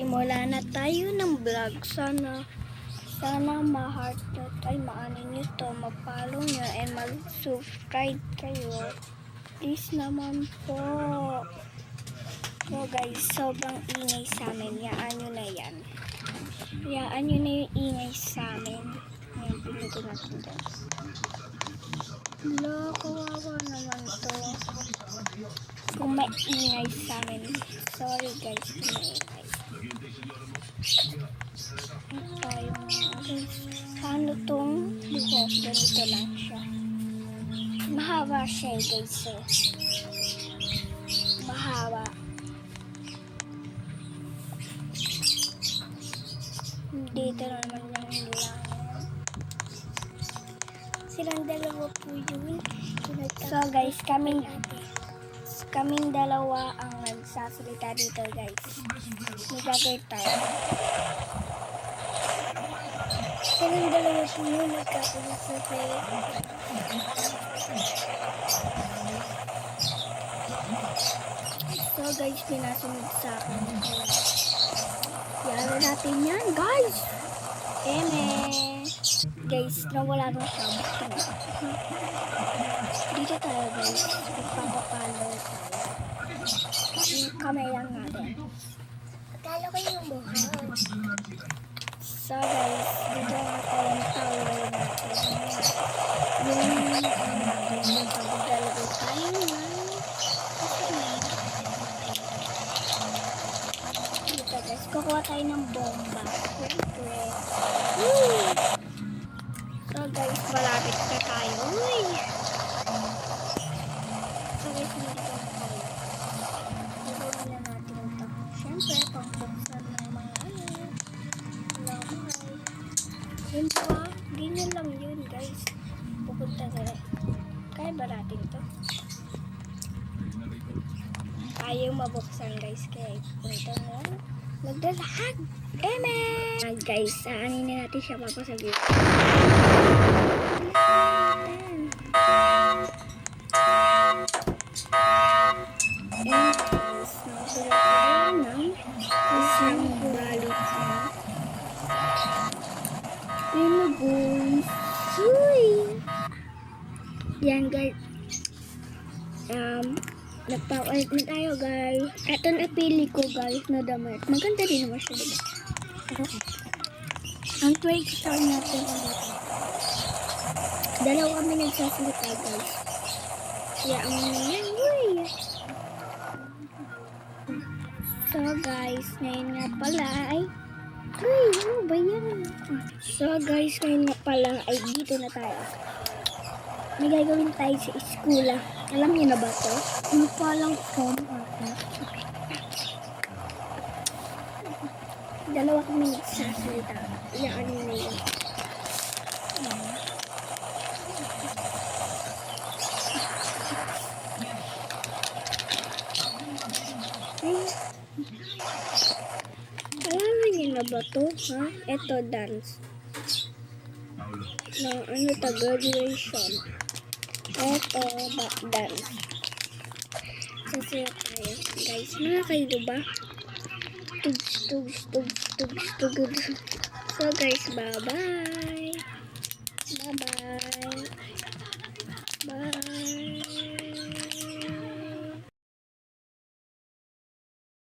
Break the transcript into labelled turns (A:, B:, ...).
A: Simula na tayo ng vlog. Sana ma-heart nyo tayo, maano nyo to, mag-follow nyo, and mag-subscribe kayo. Please naman po. So guys, sobrang ingay sa amin. Yaan nyo na yan. Yaan nyo na yung ingay sa amin. Ngayon, pinuto natin guys. Hala, kawawa naman to. Kung may ingay sa amin. Sorry guys, kung may ingay. Tayo guys. Paano tong buhok? Ganito lang siya. Mahaba siya guys. Mahaba. Dito naman lang lang. Silang dalawa po yun. So guys, kaming dalawa ang nagsasalita dito guys. Nagagay tayo. Silang dalawa po yun nagsasalita. So guys, pinasunod sa akin. Yaro natin yan guys. Eme. Guys, nawala na siya. Dito tayo guys. Magpapapalo tayo. Yung kamay lang natin. Pagkalo ko yung buhay. So guys, dito nga tayo yung tower natin. Yung pagdalago tayo na. Dito guys, kukuha tayo ng bomba. Siyempre. So guys, malapit na tayo. Uy! So guys, nandito na tayo. Gagawin na natin ito. Siyempre, pang-buksan ng mga lamay. Yun po, ganyan lang yun guys. Pupunta na rin. Kaya ba natin ito? Ayaw mabuksan guys. Kaya ito na rin. Magdalahan! Amen! Guys, aanin na natin siya papasagin. And guys, nakasulap tayo ng isang balik na. Ayan na guys. Uy! Yan guys. Nagpapalit na tayo guys. Ito napili ko guys na damit. Maganda din naman siya diba? Ang twig star natin ulit. Dalawa kami nagsasalita guys. Kaya ang yan. Uy! So guys, ngayon nga pala ay uy, ano ba yan? So guys, ngayon nga pala ay dito na tayo. May gagawin tayo sa eskula. Alam niyo na ba to? Ano pa lang form ata? Dalawa kami nagsasalita. Iyaan nyo na yun. Alam niyo na ba to? Ha? Ito dance. No, ano to? Graduation. Ito, back dance. Sasaya tayo. Guys, mga kayo ba? Tugs. So guys, bye-bye. Bye-bye. Bye.